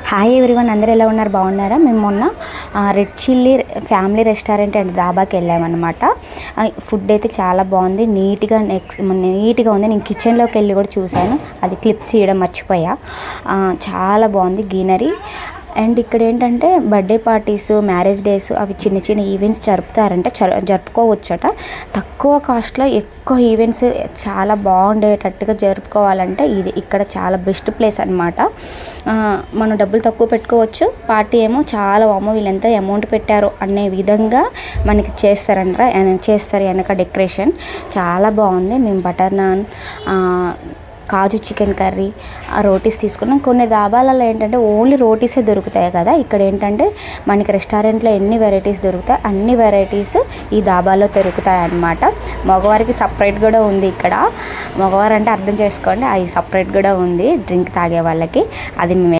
Hi everyone, అందరూ ఎలా ఉన్నారు? బాగున్నారా? మేము మొన్న red chilli family restaurant and దాబాకి వెళ్ళామన్నమాట. ఫుడ్ అయితే చాలా బాగుంది, నీట్గా ఉంది. నేను కిచెన్లోకి వెళ్ళి కూడా చూశాను, అది క్లిప్ చేయడం మర్చిపోయా. చాలా బాగుంది గ్రీనరీ. అండ్ ఇక్కడ ఏంటంటే బర్త్డే పార్టీస్, మ్యారేజ్ డేస్ అవి చిన్న చిన్న ఈవెంట్స్ జరుపుతారంటే జరుపుకోవచ్చట. తక్కువ కాస్ట్లో ఎక్కువ ఈవెంట్స్ చాలా బాగుండేటట్టుగా జరుపుకోవాలంటే ఇక్కడ చాలా బెస్ట్ ప్లేస్ అనమాట. మనం డబ్బులు తక్కువ పెట్టుకోవచ్చు, పార్టీ ఏమో చాలా వీళ్ళు ఎంత అమౌంట్ పెట్టారో అనే విధంగా మనకి చేస్తారు వెనక డెకరేషన్ చాలా బాగుంది. మేము బటర్ నాన్, కాజు చికెన్ కర్రీ, రోటీస్ తీసుకున్నాం. కొన్ని దాబాలలో ఏంటంటే ఓన్లీ రోటీసే దొరుకుతాయి కదా, ఇక్కడ ఏంటంటే మనకి రెస్టారెంట్లో ఎన్ని వెరైటీస్ దొరుకుతాయి అన్ని వెరైటీస్ ఈ దాబాలో దొరుకుతాయి అన్నమాట. మగవారికి సపరేట్ కూడా ఉంది ఇక్కడ. మగవారు అంటే అర్థం చేసుకోండి, అది సపరేట్ కూడా ఉంది డ్రింక్ తాగే వాళ్ళకి. అది మేము